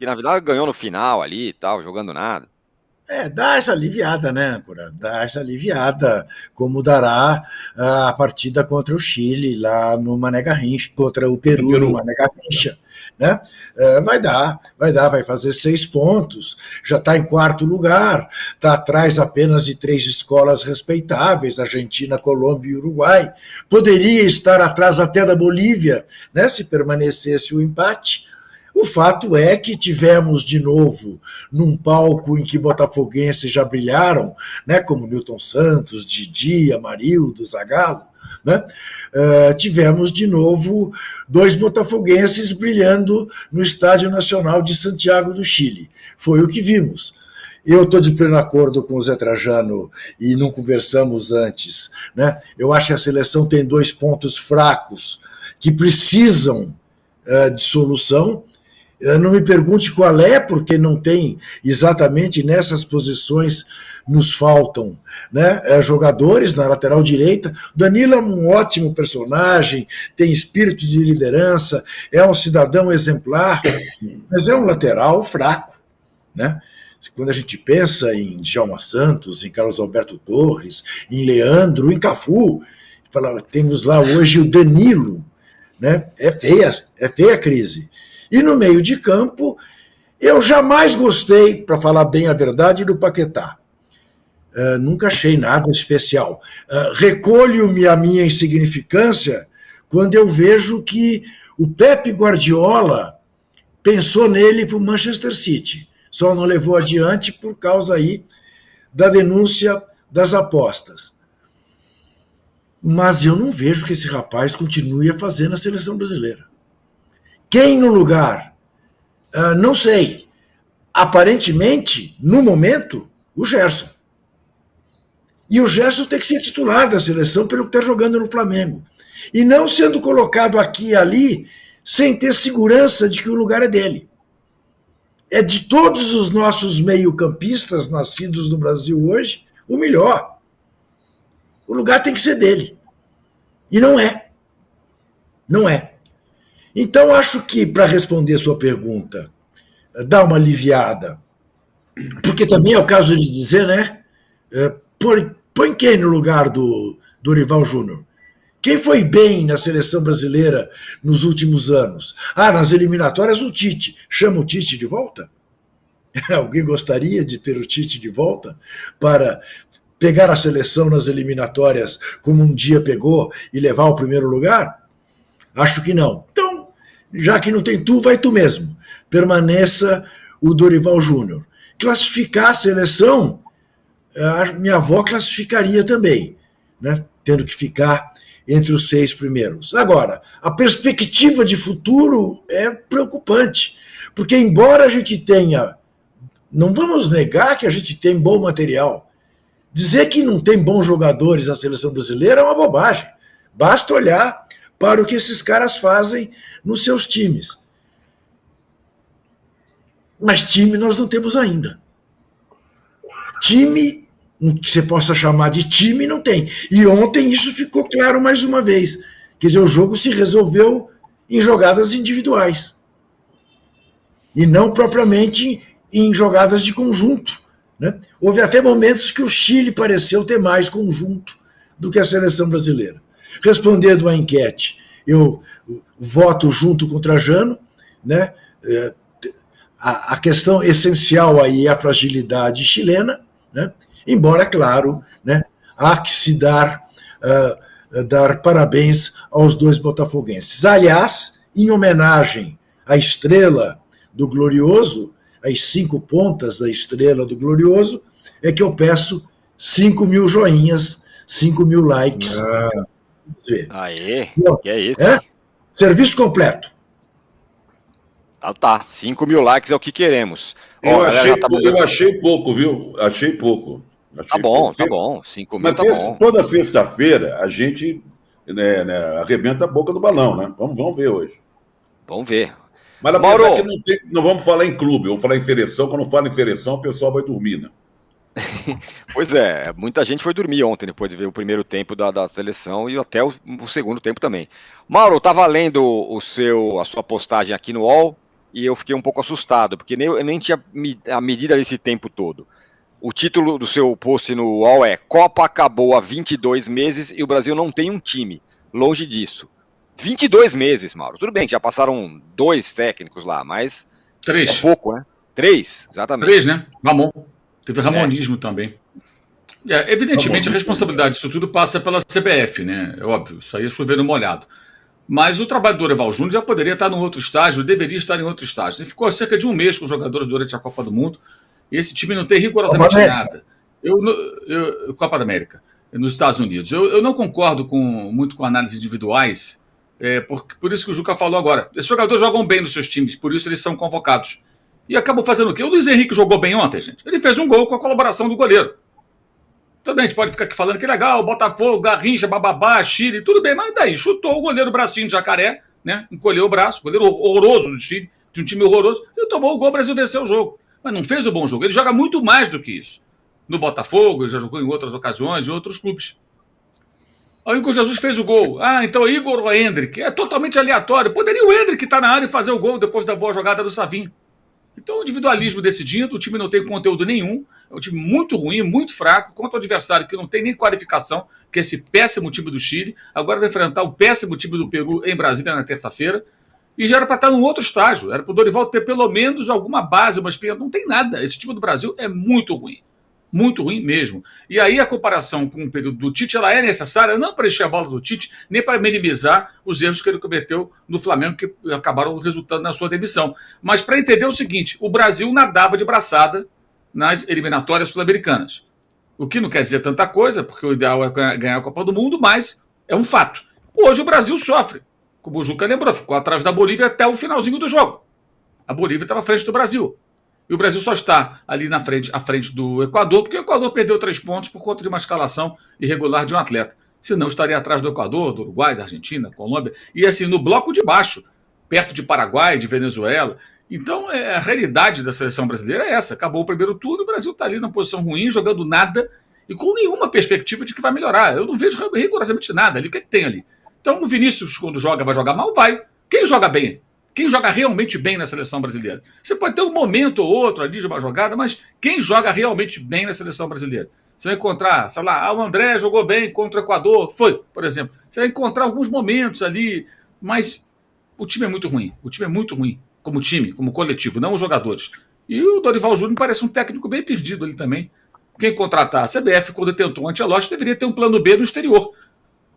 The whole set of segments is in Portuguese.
que na verdade ganhou no final ali e tal, jogando nada. Dá essa aliviada, né, Âncora? Dá essa aliviada, como dará a partida contra o Chile, lá no Mané Garrincha, contra o Contra o Peru no Peru. Mané Garrincha. Né? Vai fazer 6 pontos, já está em 4º lugar, está atrás apenas de 3 escolas respeitáveis, Argentina, Colômbia e Uruguai. Poderia estar atrás até da Bolívia, né, se permanecesse o empate. O fato é que tivemos de novo num palco em que botafoguenses já brilharam, né, como Newton Santos, Didi, Amarildo, Zagallo, né? Tivemos de novo 2 botafoguenses brilhando no Estádio Nacional de Santiago do Chile. Foi o que vimos. Eu estou de pleno acordo com o Zé Trajano e não conversamos antes, né? Eu acho que a seleção tem 2 pontos fracos que precisam de solução. Não me pergunte qual é, porque não tem exatamente nessas posições, nos faltam, né, jogadores na lateral direita. Danilo é um ótimo personagem, tem espírito de liderança, é um cidadão exemplar, mas é um lateral fraco, né? Quando a gente pensa em Djalma Santos, em Carlos Alberto Torres, em Leandro, em Cafu, temos lá hoje o Danilo, né? É feia a crise. E no meio de campo, eu jamais gostei, para falar bem a verdade, do Paquetá. Nunca achei nada especial. Recolho-me a minha insignificância quando eu vejo que o Pepe Guardiola pensou nele para o Manchester City. Só não levou adiante por causa aí da denúncia das apostas. Mas eu não vejo que esse rapaz continue a fazer na seleção brasileira. Quem no lugar? Não sei. Aparentemente, no momento, o Gerson. E o Gerson tem que ser titular da seleção pelo que está jogando no Flamengo. E não sendo colocado aqui e ali sem ter segurança de que o lugar é dele. É de todos os nossos meio-campistas nascidos no Brasil hoje, o melhor. O lugar tem que ser dele. E não é. Não é. Então, acho que, para responder a sua pergunta, dá uma aliviada. Porque também é o caso de dizer, né? Põe quem no lugar do Dorival Júnior? Quem foi bem na seleção brasileira nos últimos anos? Nas eliminatórias, o Tite. Chama o Tite de volta? Alguém gostaria de ter o Tite de volta para pegar a seleção nas eliminatórias como um dia pegou e levar ao primeiro lugar? Acho que não. Então, já que não tem tu, vai tu mesmo. Permaneça o Dorival Júnior. Classificar a seleção, a minha avó classificaria também, né? Tendo que ficar entre os 6 primeiros. Agora, a perspectiva de futuro é preocupante, porque embora a gente tenha, não vamos negar que a gente tem bom material, dizer que não tem bons jogadores na seleção brasileira é uma bobagem. Basta olhar para o que esses caras fazem nos seus times. Mas time nós não temos ainda. Time, que você possa chamar de time, não tem. E ontem isso ficou claro mais uma vez. Quer dizer, o jogo se resolveu em jogadas individuais. E não propriamente em jogadas de conjunto, né? Houve até momentos que o Chile pareceu ter mais conjunto do que a seleção brasileira. Respondendo à enquete, eu voto junto com o Trajano, né? A questão essencial aí é a fragilidade chilena, né? Embora, claro, né, há que se dar parabéns aos 2 botafoguenses. Aliás, em homenagem à estrela do Glorioso, as 5 pontas da estrela do Glorioso, é que eu peço 5.000 joinhas, 5.000 likes. Aê, Bom, que é isso? Serviço completo. Tá. 5.000 likes é o que queremos. Eu achei pouco, viu? Achei pouco. Tá bom. 5.000 mas tá bom. Toda sexta-feira a gente arrebenta a boca do balão, né? Vamos ver hoje. Vamos ver. Mas apesar que não vamos falar em clube, vamos falar em seleção. Quando fala em seleção, o pessoal vai dormir, né? Pois é, muita gente foi dormir ontem, depois de ver o primeiro tempo da seleção e até o segundo tempo também. Mauro, eu estava lendo a sua postagem aqui no UOL, e eu fiquei um pouco assustado, porque eu nem tinha a medida desse tempo todo. O título do seu post no UOL é Copa acabou há 22 meses e o Brasil não tem um time. Longe disso. 22 meses, Mauro. Tudo bem, já passaram 2 técnicos lá, mas 3. É pouco, né? 3, exatamente. 3, né? Ramon. Teve ramonismo também. Evidentemente, a responsabilidade disso tudo passa pela CBF, né? É óbvio, isso aí é chover no molhado. Mas o trabalho do Dorival Júnior já poderia estar em outro estágio, deveria estar em outro estágio. Ele ficou cerca de um mês com os jogadores durante a Copa do Mundo, e esse time não tem rigorosamente nada. Copa da América, nos Estados Unidos. Eu não concordo muito com análises individuais, por isso que o Juca falou agora. Esses jogadores jogam bem nos seus times, por isso eles são convocados. E acabam fazendo o quê? O Luiz Henrique jogou bem ontem, gente. Ele fez um gol com a colaboração do goleiro. Também a gente pode ficar aqui falando que legal, Botafogo, Garrincha, bababá, Chile, tudo bem, mas daí chutou o goleiro bracinho de jacaré, né? Encolheu o braço, goleiro horroroso do Chile, de um time horroroso, e tomou o gol, o Brasil venceu o jogo. Mas não fez o bom jogo, ele joga muito mais do que isso. No Botafogo, ele já jogou em outras ocasiões, em outros clubes. Aí o Igor Jesus fez o gol. Então Igor ou Hendrick? É totalmente aleatório. Poderia o Hendrick estar na área e fazer o gol depois da boa jogada do Savinho. Então, o individualismo decidindo, o time não tem conteúdo nenhum, é um time muito ruim, muito fraco, contra o adversário que não tem nem qualificação, que é esse péssimo time do Chile, agora vai enfrentar o péssimo time do Peru em Brasília na terça-feira, e já era para estar num outro estágio, era para o Dorival ter pelo menos alguma base, uma experiência, não tem nada, esse time do Brasil é muito ruim mesmo. E aí a comparação com o período do Tite, ela é necessária não para encher a bola do Tite, nem para minimizar os erros que ele cometeu no Flamengo, que acabaram resultando na sua demissão. Mas para entender o seguinte, o Brasil nadava de braçada nas eliminatórias sul-americanas. O que não quer dizer tanta coisa, porque o ideal é ganhar a Copa do Mundo, mas é um fato. Hoje o Brasil sofre, como o Juca lembrou, ficou atrás da Bolívia até o finalzinho do jogo. A Bolívia estava à frente do Brasil. E o Brasil só está ali à frente do Equador, porque o Equador perdeu 3 pontos por conta de uma escalação irregular de um atleta. Senão estaria atrás do Equador, do Uruguai, da Argentina, Colômbia, e assim, no bloco de baixo, perto de Paraguai, de Venezuela. Então, a realidade da seleção brasileira é essa. Acabou o primeiro turno, o Brasil está ali numa posição ruim, jogando nada, e com nenhuma perspectiva de que vai melhorar. Eu não vejo rigorosamente nada ali. O que é que tem ali? Então, o Vinícius, quando joga, vai jogar mal? Vai. Quem joga bem? Quem joga realmente bem na seleção brasileira? Você pode ter um momento ou outro ali de uma jogada, mas quem joga realmente bem na seleção brasileira? Você vai encontrar, sei lá, o André jogou bem contra o Equador, por exemplo. Você vai encontrar alguns momentos ali, mas o time é muito ruim. O time é muito ruim, como time, como coletivo, não os jogadores. E o Dorival Júnior parece um técnico bem perdido ali também. Quem contratar a CBF, quando tentou o Ancelotti, deveria ter um plano B no exterior.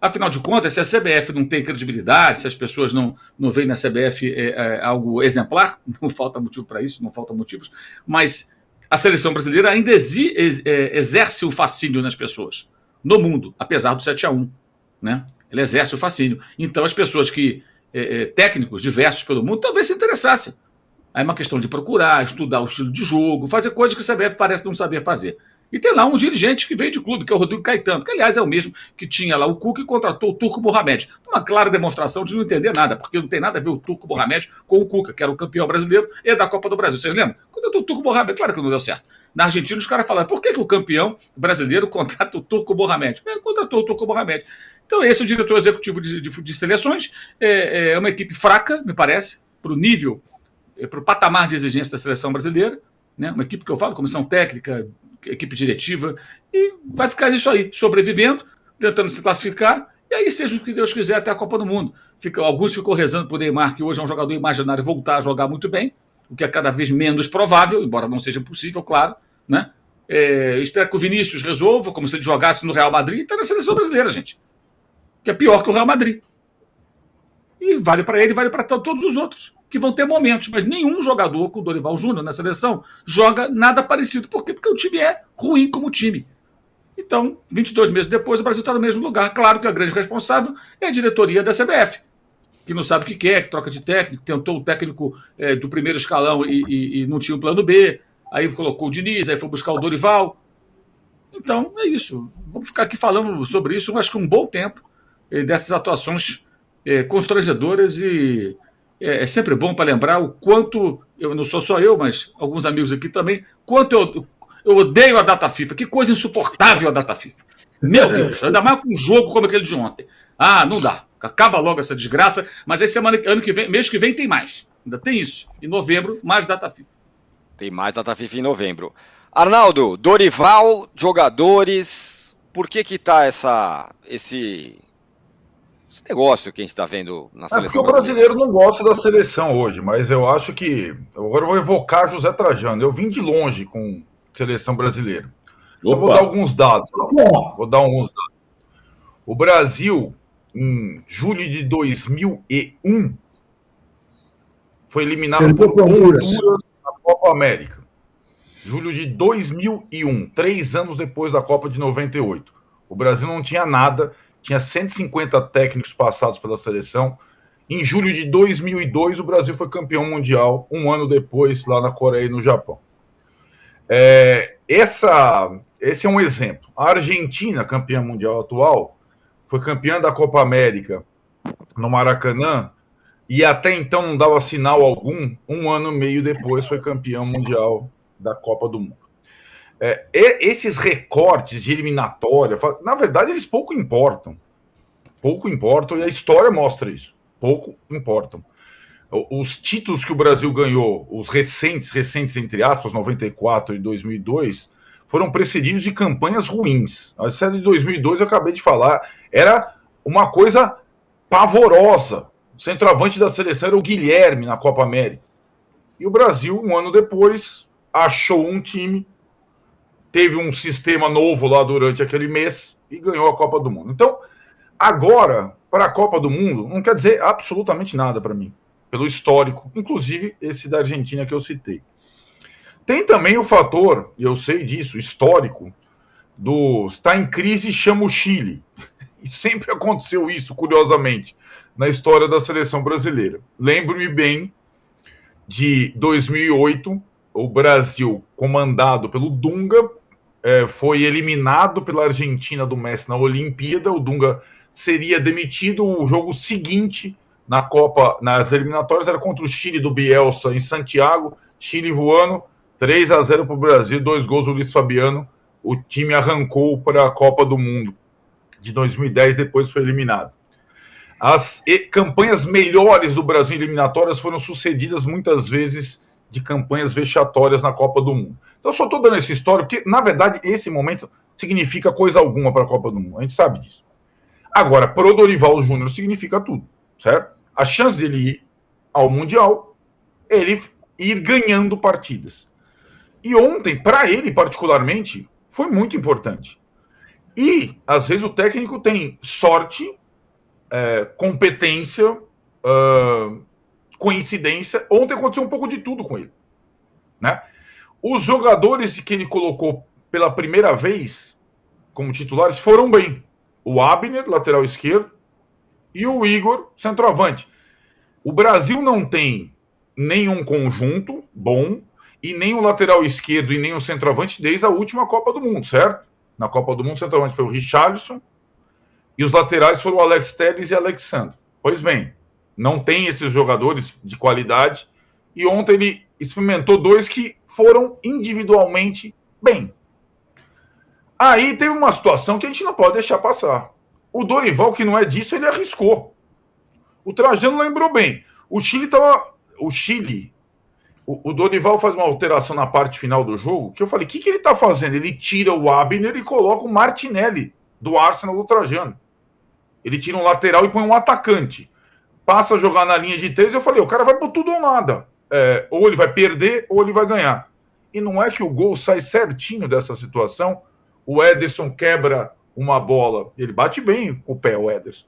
Afinal de contas, se a CBF não tem credibilidade, se as pessoas não veem na CBF algo exemplar, não falta motivo para isso, não faltam motivos, mas a seleção brasileira ainda exerce o fascínio nas pessoas, no mundo, apesar do 7-1. Né? Ele exerce o fascínio. Então, as pessoas técnicos diversos pelo mundo, talvez se interessassem. Aí é uma questão de procurar, estudar o estilo de jogo, fazer coisas que a CBF parece não saber fazer. E tem lá um dirigente que veio de clube, que é o Rodrigo Caetano, que aliás é o mesmo que tinha lá o Cuca e contratou o Turco Mohamed. Uma clara demonstração de não entender nada, porque não tem nada a ver o Turco Mohamed com o Cuca, que era o campeão brasileiro e da Copa do Brasil. Vocês lembram? Quando o Turco Mohamed, claro que não deu certo. Na Argentina os caras falaram, por que o campeão brasileiro contrata o Turco Mohamed? Ele contratou o Turco Mohamed. Então esse é o diretor executivo de seleções, é uma equipe fraca, me parece, para o nível, para o patamar de exigência da seleção brasileira, né? Uma equipe que eu falo, comissão técnica, equipe diretiva, e vai ficar isso aí, sobrevivendo, tentando se classificar, e aí seja o que Deus quiser até a Copa do Mundo. Alguns ficam rezando por Neymar, que hoje é um jogador imaginário, voltar a jogar muito bem, o que é cada vez menos provável, embora não seja possível, claro, né? Espero que o Vinícius resolva, como se ele jogasse no Real Madrid, e está na seleção brasileira, gente, que é pior que o Real Madrid. E vale para ele, vale para todos os outros, que vão ter momentos, mas nenhum jogador com o Dorival Júnior na seleção joga nada parecido. Por quê? Porque o time é ruim como time. Então, 22 meses depois, o Brasil está no mesmo lugar. Claro que a grande responsável é a diretoria da CBF, que não sabe o que quer, que troca de técnico, tentou o técnico do primeiro escalão e não tinha um plano B, aí colocou o Diniz, aí foi buscar o Dorival. Então, é isso. Vamos ficar aqui falando sobre isso, eu acho que um bom tempo dessas atuações constrangedoras, e é sempre bom para lembrar o quanto, eu não sou só eu, mas alguns amigos aqui também, quanto eu odeio a data FIFA. Que coisa insuportável a data FIFA. Meu Deus, ainda mais com um jogo como aquele de ontem. Não dá. Acaba logo essa desgraça, mas aí mês que vem tem mais. Ainda tem isso. Em novembro, mais data FIFA. Tem mais data FIFA em novembro. Arnaldo, Dorival, jogadores, por que tá esse negócio que a gente está vendo na seleção? Porque o brasileiro não gosta da seleção hoje, mas eu acho que... Agora eu vou evocar José Trajano. Eu vim de longe com seleção brasileira. Eu vou dar alguns dados. O Brasil, em julho de 2001, foi eliminado por Honduras na Copa América. Julho de 2001, 3 anos depois da Copa de 98. O Brasil não tinha nada, tinha 150 técnicos passados pela seleção. Em julho de 2002, o Brasil foi campeão mundial, um ano depois, lá na Coreia e no Japão. Esse é um exemplo. A Argentina, campeã mundial atual, foi campeã da Copa América no Maracanã e até então não dava sinal algum. Um ano e meio depois foi campeão mundial da Copa do Mundo. Esses recortes de eliminatória, na verdade, eles pouco importam. Pouco importam, e a história mostra isso. Pouco importam. Os títulos que o Brasil ganhou, os recentes entre aspas, 94 e 2002, foram precedidos de campanhas ruins. A série de 2002, eu acabei de falar, era uma coisa pavorosa. O centroavante da seleção era o Guilherme na Copa América. E o Brasil, um ano depois, achou um time, teve um sistema novo lá durante aquele mês e ganhou a Copa do Mundo. Então, agora, para a Copa do Mundo, não quer dizer absolutamente nada para mim, pelo histórico, inclusive esse da Argentina que eu citei. Tem também o fator, e eu sei disso, histórico, do está em crise, chama o Chile. E sempre aconteceu isso, curiosamente, na história da seleção brasileira. Lembro-me bem de 2008, o Brasil, comandado pelo Dunga, foi eliminado pela Argentina do Messi na Olimpíada. O Dunga seria demitido. O jogo seguinte na Copa, nas eliminatórias, era contra o Chile do Bielsa em Santiago. Chile voando, 3-0 para o Brasil, 2 gols do Luiz Fabiano. O time arrancou para a Copa do Mundo de 2010, depois foi eliminado. As campanhas melhores do Brasil em eliminatórias foram sucedidas muitas vezes de campanhas vexatórias na Copa do Mundo. Então, eu só estou dando essa história porque, na verdade, esse momento significa coisa alguma para a Copa do Mundo. A gente sabe disso. Agora, para o Dorival Júnior significa tudo, certo? A chance dele ir ao Mundial, ele ir ganhando partidas. E ontem, para ele particularmente, foi muito importante. E, às vezes, o técnico tem sorte, competência, coincidência. Ontem aconteceu um pouco de tudo com ele, né? Os jogadores que ele colocou pela primeira vez como titulares foram bem. O Abner, lateral esquerdo, e o Igor, centroavante. O Brasil não tem nenhum conjunto bom e nem o lateral esquerdo e nem o centroavante desde a última Copa do Mundo, certo? Na Copa do Mundo, o centroavante foi o Richarlison e os laterais foram o Alex Telles e Alexandre. Pois bem, não tem esses jogadores de qualidade e ontem ele experimentou 2 que foram individualmente bem. Aí teve uma situação que a gente não pode deixar passar. O Dorival, que não é disso, ele arriscou. O Trajano lembrou bem. O Dorival faz uma alteração na parte final do jogo, que eu falei, o que ele está fazendo? Ele tira o Abner e coloca o Martinelli, do Arsenal, do Trajano. Ele tira um lateral e põe um atacante. Passa a jogar na linha de 3, eu falei, o cara vai por tudo ou nada. Ou ele vai perder, ou ele vai ganhar. E não é que o gol sai certinho dessa situação. O Ederson quebra uma bola, ele bate bem com o pé, o Ederson.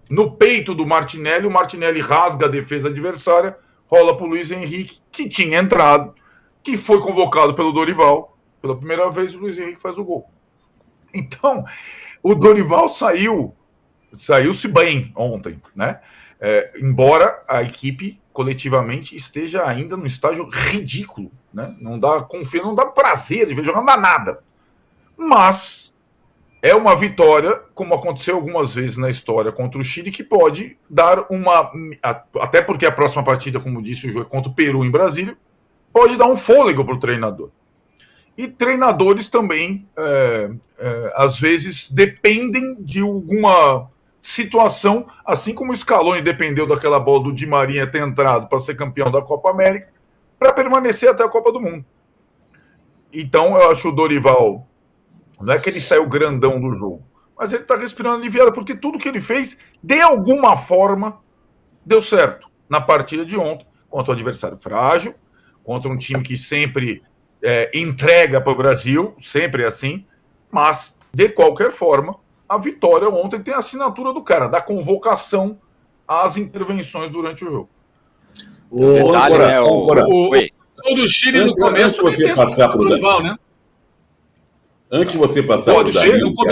No peito do Martinelli, o Martinelli rasga a defesa adversária, rola para o Luiz Henrique, que tinha entrado, que foi convocado pelo Dorival. Pela primeira vez, o Luiz Henrique faz o gol. Então, o Dorival saiu-se bem ontem, né? Embora a equipe coletivamente esteja ainda no estágio ridículo, né? Não dá confiança, não dá prazer de ver jogar, não dá nada. Mas é uma vitória, como aconteceu algumas vezes na história contra o Chile, que pode dar uma... Até porque a próxima partida, como disse o jogo, é contra o Peru em Brasília, pode dar um fôlego para o treinador. E treinadores também, às vezes, dependem de alguma situação, assim como o Scaloni dependeu daquela bola do Di Maria ter entrado para ser campeão da Copa América, para permanecer até a Copa do Mundo. Então, eu acho que o Dorival, não é que ele saiu grandão do jogo, mas ele está respirando aliviado, porque tudo que ele fez, de alguma forma, deu certo na partida de ontem, contra um adversário frágil, contra um time que sempre entrega para o Brasil, sempre é assim, mas, de qualquer forma, a vitória ontem tem a assinatura do cara, da convocação às intervenções durante o jogo. O do Chile no começo antes de você passar para o Dorival, né? Antes de você passar o do Chile no começo